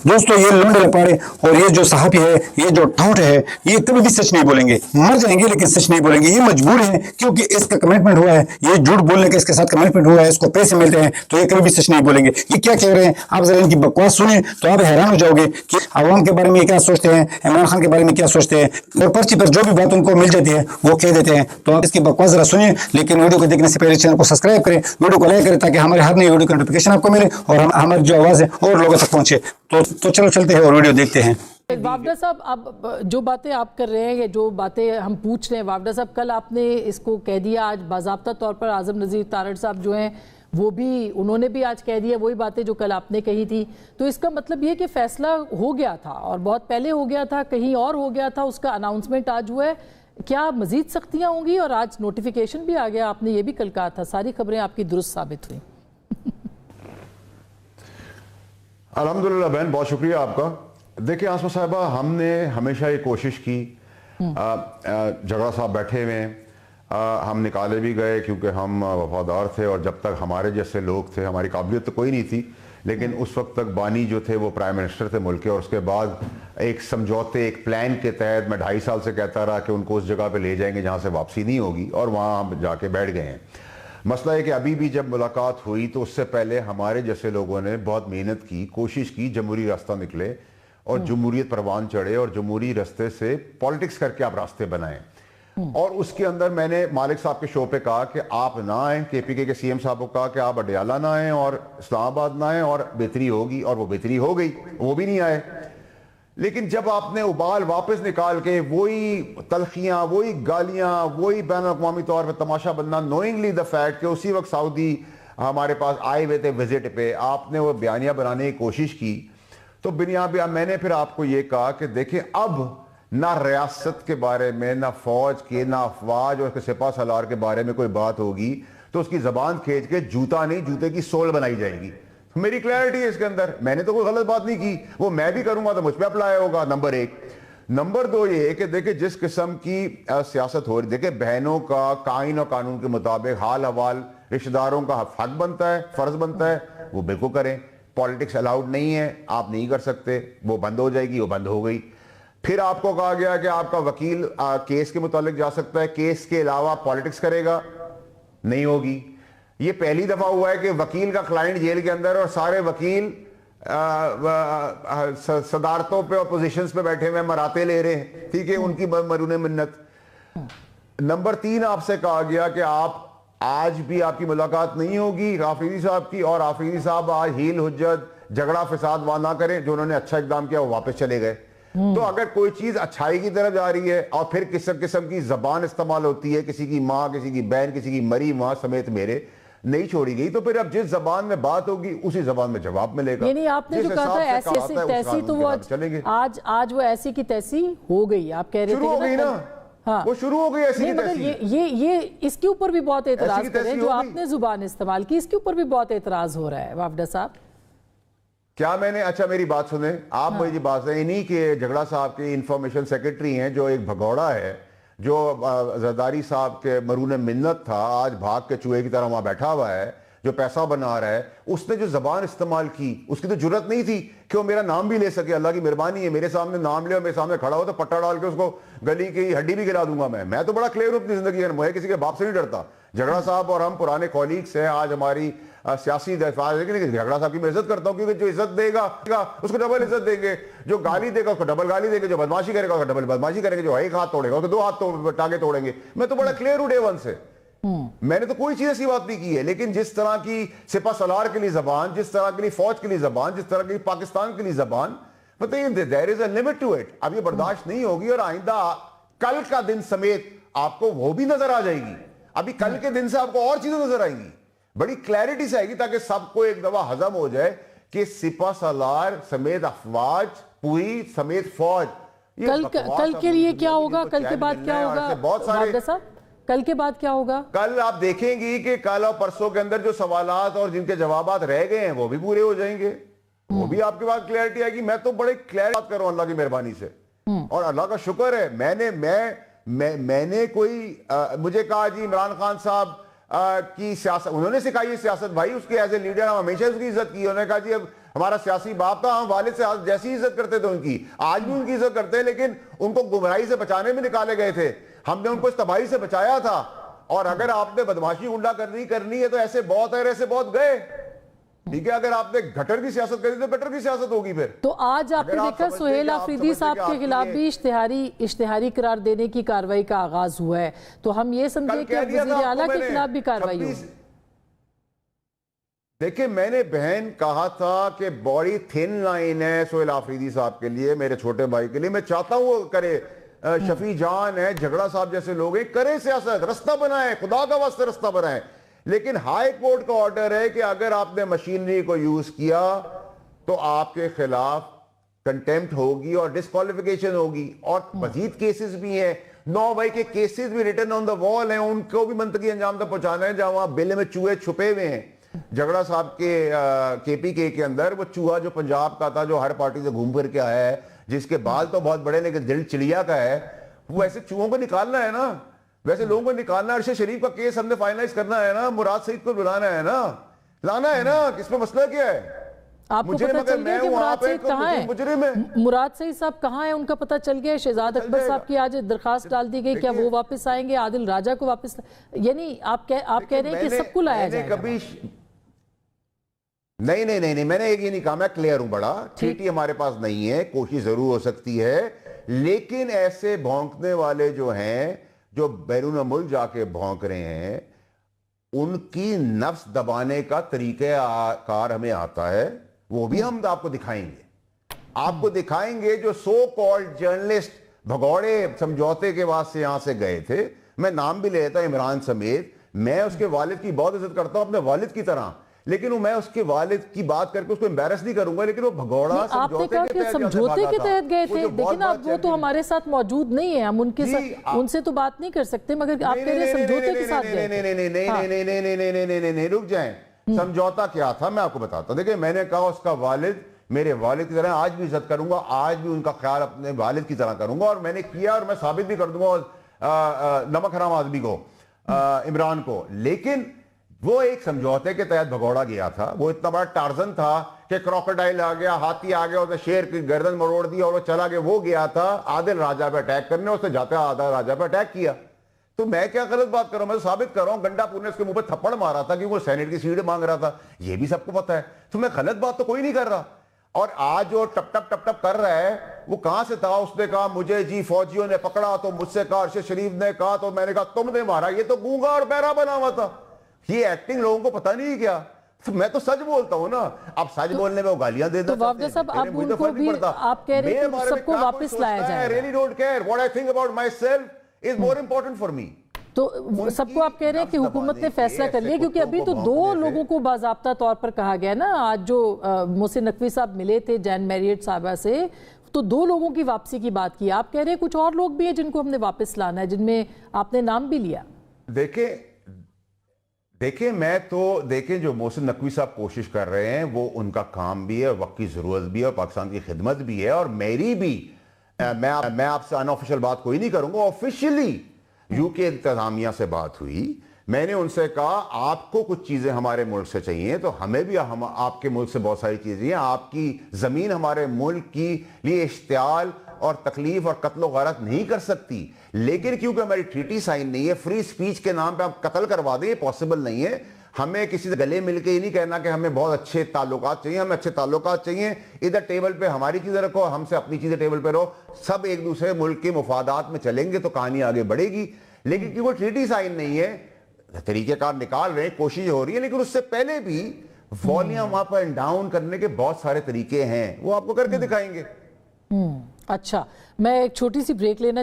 दोस्तों ये लंबे लपाड़े और ये जो सहाफी है, ये जो ठाउट है, ये कभी भी सच नहीं बोलेंगे, मर जाएंगे लेकिन सच नहीं बोलेंगे। ये मजबूर है क्योंकि इसका कमिटमेंट हुआ है, ये झूठ बोलने का इसके साथ कमिटमेंट हुआ है, इसको पैसे मिलते हैं, तो ये कभी भी सच नहीं बोलेंगे। ये क्या कह रहे हैं, आप जरा इनकी बकवास सुने तो आप हैरान हो जाओगे कि अवाम के बारे में क्या सोचते हैं, इमरान खान के बारे में क्या सोचते हैं, और पर्ची पर जो भी बात उनको मिल जाती है वो कह देते हैं। तो आप इसकी बकवास जरा सुनिए, लेकिन वीडियो को देखने से पहले चैनल को सब्सक्राइब करें, वीडियो को लाइक करें, ताकि हमारे हर नई वीडियो का नोटिफिकेशन आपको मिले और हमारी जो आवाज़ है और लोगों तक पहुंचे। तो चलो चलते हैं और वीडियो देखते हैं। वावडा साहब, अब जो बातें आप कर रहे हैं, ये जो बातें हम पूछ रहे हैं, वावडा साहब कल आपने इसको कह दिया, आज बाज़ाब्ता तौर पर आज़म नज़ीर तारड़ साहब जो हैं वो भी, उन्होंने भी आज कह दिया वही बातें जो कल आपने कही थी। तो इसका मतलब ये कि फैसला हो गया था और बहुत पहले हो गया था, कहीं और हो गया था, उसका अनाउंसमेंट आज हुआ है। क्या मज़ीद सख्तियाँ होंगी? और आज नोटिफिकेशन भी आ गया, आपने ये भी कल कहा था, सारी खबरें आपकी दुरुस्त साबित हुई। अल्हम्दुलिल्लाह बहन, बहुत शुक्रिया आपका। देखिए आसमा साहिबा, हमने हमेशा ये कोशिश की, झगड़ा साहब बैठे हुए हैं, हम निकाले भी गए क्योंकि हम वफादार थे और जब तक हमारे जैसे लोग थे, हमारी काबिलियत तो कोई नहीं थी, लेकिन उस वक्त तक बानी जो थे वो प्राइम मिनिस्टर थे मुल्क के, और उसके बाद एक समझौते, एक प्लान के तहत मैं 2.5 साल से कहता रहा कि उनको उस जगह पे ले जाएंगे जहाँ से वापसी नहीं होगी, और वहाँ हम जाके बैठ गए हैं। मसला है कि अभी भी जब मुलाकात हुई तो उससे पहले हमारे जैसे लोगों ने बहुत मेहनत की, कोशिश की, जमहूरी रास्ता निकले और जमहूरियत परवान चढ़े और जमहूरी रास्ते से पॉलिटिक्स करके आप रास्ते बनाएं। और उसके अंदर मैंने मालिक साहब के शो पे कहा कि आप ना आए, केपीके के सीएम साहब को कहा कि आप अडयाला ना आए और इस्लामाबाद ना आए और बेहतरी होगी, और वो बेहतरी हो गई, वो भी नहीं आए। लेकिन जब आपने उबाल वापस निकाल के वही तलखियां, वही गालियां, वही बैन अवी तौर पर तमाशा बनना, नोइंगली द फैक्ट कि उसी वक्त सऊदी हमारे पास आए हुए थे विजिट पे, आपने वो बयानियां बनाने की कोशिश की, तो बिनिया मैंने फिर आपको ये कहा कि देखें, अब ना रियासत के बारे में, ना फौज के, ना अफवाज और सिपा सलार के बारे में कोई बात होगी तो उसकी जबान खींच के जूता नहीं, जूते की सोल बनाई जाएगी। मेरी क्लैरिटी है इसके अंदर, मैंने तो कोई गलत बात नहीं की, वो मैं भी करूंगा तो मुझ पर अप्लाई होगा, नंबर 1। नंबर 2 ये कि देखिए जिस किस्म की सियासत हो रही, देखिए बहनों का कायन और कानून के मुताबिक हाल हवाल रिश्तेदारों का हक बनता है, फर्ज बनता है, वो बिल्कुल करें। पॉलिटिक्स अलाउड नहीं है, आप नहीं कर सकते, वो बंद हो जाएगी, वो बंद हो गई। फिर आपको कहा गया कि आपका वकील केस के मुतालिक जा सकता है, केस के अलावा पॉलिटिक्स करेगा, नहीं होगी। ये पहली दफा हुआ है कि वकील का क्लाइंट जेल के अंदर और सारे वकील सदारतों पे और पोजीशंस पे बैठे हुए मराते ले रहे हैं, ठीक है, उनकी मरून मिन्नत। नंबर 3 आपसे कहा गया कि आप आज भी आपकी मुलाकात नहीं होगी आफरीदी साहब की, और आफरीदी साहब आज हील हुज्जत झगड़ा फसाद वहां ना करें, जो उन्होंने अच्छा इकदाम किया वो वापस चले गए। तो अगर कोई चीज अच्छाई की तरफ जा रही है और फिर किस्म किस्म की जबान इस्तेमाल होती है, किसी की माँ, किसी की बहन, किसी की मरी माँ समेत मेरे नहीं छोड़ी गई, तो फिर अब जिस जबान में बात होगी उसी जबान में जवाब मिलेगा। नहीं, आपने जो कहा था ऐसी ऐसी तैसी, तो वो आज वो ऐसी की तैसी हो गई, आप कह रहे थे, शुरू हो गई ना। हाँ, वो शुरू हो गई ऐसी की तैसी। ये इसके ऊपर भी बहुत एतराज कर रहे हैं, जो आपने जुबान इस्तेमाल की, इसके ऊपर भी बहुत एतराज हो रहा है वावडा साहब। क्या मैंने, अच्छा मेरी बात सुने आप, मुझे बात है इन्हीं के झगड़ा साहब के इंफॉर्मेशन सेक्रेटरी हैं, जो एक भगौड़ा है, जो जरदारी साहब के मरून मिन्नत था, आज भाग के चूहे की तरह वहां बैठा हुआ है, जो पैसा बना रहा है, उसने जो जबान इस्तेमाल की, उसकी तो जुर्रत नहीं थी कि वो मेरा नाम भी ले सके। अल्लाह की मेहरबानी है, मेरे सामने नाम ले और मेरे सामने खड़ा हो तो पट्टा डाल के उसको गली की हड्डी भी गिरा दूंगा। मैं तो बड़ा क्लियर हूं अपनी जिंदगी में, मैं किसी के बाप से नहीं डरता। झगड़ा साहब और हम पुराने कॉलीग्स हैं, आज हमारी सियासी दफाज है, लेकिन झगड़ा साहब की मैं इज्जत करता हूं, क्योंकि जो इज्जत देगा उसको डबल इज्जत देंगे, जो गाली देगा उसको डबल गाली देंगे, जो बदमाशी करेगा उसको डबल बदमाशी करेंगे, जो एक हाथ तोड़ेगा उसको 2 हाथ टांगे तोड़ेंगे। मैं तो बड़ा क्लियर हूं डे 1 से, मैंने तो कोई चीज ऐसी बात नहीं की है। लेकिन जिस तरह की सिपा सलार के लिए जबान, जिस तरह के लिए फौज के लिए जबान, जिस तरह की पाकिस्तान के लिए जबान, बताइए there is a limit to it. अब ये बर्दाश्त नहीं होगी, और आइंदा कल का दिन समेत आपको वो भी नजर आ जाएगी, अभी कल के दिन से आपको और चीजें नजर आएंगी, बड़ी क्लैरिटी से आएगी, ताकि सबको एक दफा हजम हो जाए कि सिपा सलार समेत अफवाज पूरी समेत फौज। कल के लिए क्या होगा, कल के बाद क्या होगा, बहुत सारे कल के बाद क्या होगा? कल आप देखेंगी कि कल और परसों के अंदर जो सवालात और जिनके जवाबात रह गए हैं वो भी पूरे हो जाएंगे, वो भी आपके पास क्लैरिटी आएगी। मैं तो बड़े क्लियर बात कर रहा हूं अल्लाह की मेहरबानी से, और अल्लाह का शुक्र है मैंने कोई मुझे कहा जी इमरान खान साहब की सियासत उन्होंने सिखाई है सियासत भाई, उसके एज ए लीडर हम हमेशा उसकी इज्जत की। उन्होंने कहा जी अब ہمارا سیاسی باپ تھا, ہم والد سے جیسی عزت کرتے تھے ان کی, آج بھی ان کی عزت کرتے ہیں, لیکن ان کو گمراہی سے بچانے میں نکالے گئے تھے, ہم نے ان کو اس تباہی سے بچایا تھا. اور اگر آپ نے بدماشی غنڈہ کرنی ہے تو ایسے بہت ہے, ایسے بہت گئے, ٹھیک ہے. اگر آپ نے گٹر کی سیاست کری تو گٹر کی سیاست ہوگی. پھر تو آج آپ نے دیکھا سہیل آفریدی صاحب کے خلاف بھی اشتہاری قرار دینے کی کارروائی کا آغاز ہوا ہے, تو ہم یہ سمجھے کہ وزیر اعلیٰ کے خلاف بھی کارروائی ہوگی. دیکھیں, میں نے بہن کہا تھا کہ بڑی تھن لائن ہے سہیل آفریدی صاحب کے لیے, میرے چھوٹے بھائی کے لیے. میں چاہتا ہوں وہ کرے, شفیع جان ہے, جھگڑا صاحب جیسے لوگ ہیں, کرے سیاست, رستہ بنائیں, خدا کا واسطے رستہ بنائیں. لیکن ہائی کورٹ کا آرڈر ہے کہ اگر آپ نے مشینری کو یوز کیا تو آپ کے خلاف کنٹیمپٹ ہوگی اور ڈسکوالیفیکیشن ہوگی. اور مزید کیسز بھی ہیں, 9 بھائی کے کیسز بھی ریٹن آن دا وال ہیں, ان کو بھی منطقی انجام تک پہنچانا ہے. جہاں وہاں بل میں چوہے چھپے ہوئے ہیں, جھگڑا صاحب کے پی کے اندر وہ چوہا جو پنجاب کا تھا, جو ہر پارٹی سے گھوم پھر کے آیا ہے, جس کے بال تو بہت بڑے لیکن دل چڑیا کا ہے, وہ ایسے چوہوں کو نکالنا ہے نا, ویسے لوگوں کو نکالنا ہے. ارشد شریف کا کیس ہم نے فائنلائز کرنا ہے نا, مراد سعید کو بلانا ہے نا, لانا ہے نا, کس پہ مسئلہ کیا ہے؟ آپ کو پتہ چل گیا کہ مراد سعید کہاں ہے؟ مراد سعید صاحب کہاں ہیں, ان کا پتہ چل گیا. شہزاد اکبر صاحب کی آج درخواست ڈال دی گئی, کیا وہ واپس آئیں گے؟ عادل راجہ کو واپس, یعنی آپ کہہ رہے ہیں کہ سب کو لایا جائے گا. نہیں, میں نے ایک یہ نہیں کہا, میں کلیئر ہوں بڑا, ٹھیک ہمارے پاس نہیں ہے, کوشش ضرور ہو سکتی ہے, لیکن ایسے بھونکنے والے جو ہیں, جو بیرون ملک جا کے بھونک رہے ہیں, ان کی نفس دبانے کا طریقہ کار ہمیں آتا ہے, وہ بھی ہم آپ کو دکھائیں گے. آپ کو دکھائیں گے جو سو کالڈ جرنلسٹ بھگوڑے سمجھوتے کے واسطے یہاں سے گئے تھے, میں نام بھی لیتا عمران سمیت, میں اس کے والد کی بہت عزت کرتا ہوں اپنے والد کی طرح, لیکن میں اس کے والد کی بات کر کے اس کو امبیرس نہیں کروں گا, لیکن وہ بھگوڑا آپ نے کہا کہ سمجھوتے کے تحت گئے تھے, لیکن اب وہ تو ہمارے ساتھ موجود نہیں ہیں, ہم ان سے تو بات نہیں کر سکتے, مگر آپ کہہ رہے سمجھوتے کے ساتھ گئے تھے. نہیں, رک جائیں. سمجھوتا کیا تھا میں آپ کو بتاتا ہوں. دیکھیں, میں نے کہا اس کا والد میرے والد کی طرح, آج بھی عزت کروں گا, آج بھی ان کا خیال اپنے والد کی طرح کروں گا, اور میں نے کیا اور میں ثابت بھی کر دوں گا نمک حرام آدمی کو, عمران کو. لیکن وہ ایک سمجھوتے کے تحت بھگوڑا گیا تھا. وہ اتنا بڑا ٹارزن تھا کہ کراکوڈائل آ گیا, ہاتھی آ گیا, اس نے شیر کی گردن مروڑ دی اور وہ چلا گیا. وہ گیا تھا عادل راجہ پہ اٹیک کرنے, اس نے جاتے عادل راجہ پہ اٹیک کیا. تو میں کیا غلط بات کر رہا ہوں؟ میں ثابت کر رہا ہوں, گنڈا پور نے اس کے منہ پہ تھپڑ مارا تھا کیونکہ وہ سینیٹ کی سیٹ مانگ رہا تھا, یہ بھی سب کو پتا ہے. تو میں غلط بات تو کوئی نہیں کر رہا. اور آج جو ٹپ ٹپ کر رہا ہے وہ کہاں سے تھا؟ اس نے کہا مجھے جی فوجیوں نے پکڑا, تو مجھ سے کہا ارشد شریف نے کہا, تو میں نے کہا تم نے مارا. یہ تو گونگا اور بہرا بنا ہوا تھا. یہ ایکٹنگ لوگوں کو پتہ نہیں کیا. میں تو سچ بولتا ہوں نا, اب سچ بولنے میں وہ گالیاں دے دیتا. تو وافدہ صاحب, آپ ان کو بھی آپ کہہ رہے ہیں کہ سب کو واپس لایا جائے. I really don't care what I think about myself is more important for me. تو سب کو آپ کہہ رہے ہیں کہ حکومت نے فیصلہ کر لیا, کیونکہ ابھی تو 2 لوگوں کو باضابطہ طور پر کہا گیا نا. آج جو محسن نقوی صاحب ملے تھے جین میریٹ صاحبہ سے, تو 2 لوگوں کی واپسی کی بات کی. آپ کہہ رہے ہیں کچھ اور لوگ بھی ہیں جن کو ہم نے واپس لانا ہے, جن میں آپ نے نام بھی لیا. دیکھیں میں تو دیکھیں جو محسن نقوی صاحب کوشش کر رہے ہیں وہ ان کا کام بھی ہے, وقت کی ضرورت بھی ہے, اور پاکستان کی خدمت بھی ہے, اور میری بھی. میں آپ سے انآفیشل بات کوئی نہیں کروں گا. آفیشلی یو کے انتظامیہ سے بات ہوئی, میں نے ان سے کہا آپ کو کچھ چیزیں ہمارے ملک سے چاہیے, تو ہمیں بھی آپ کے ملک سے بہت ساری چیزیں ہیں. آپ کی زمین ہمارے ملک کی لیے اشتعال اور تکلیف اور قتل و غارت نہیں کر سکتی, لیکن کیونکہ ہماری ٹریٹی سائن نہیں ہے, فری سپیچ کے نام پہ آپ قتل کروا دیں, یہ پاسبل نہیں ہے. ہمیں کسی سے گلے مل کے ہی نہیں کہنا کہ ہمیں بہت اچھے تعلقات چاہیے, ہمیں اچھے تعلقات چاہیے. ادھر ٹیبل پہ ہماری چیزیں رکھو, ہم سے اپنی چیزیں ٹیبل پہ رہو, سب ایک دوسرے ملک کے مفادات میں چلیں گے تو کہانی آگے بڑھے گی. لیکن کیونکہ ٹریٹی سائن نہیں ہے, طریقہ کار نکال رہے ہیں, کوشش ہو رہی ہے, لیکن اس سے پہلے بھی والیوم اپ اینڈ ڈاؤن کرنے کے بہت سارے طریقے ہیں, وہ آپ کو کر کے دکھائیں گے. اچھا, میں ایک چھوٹی سی بریک لینا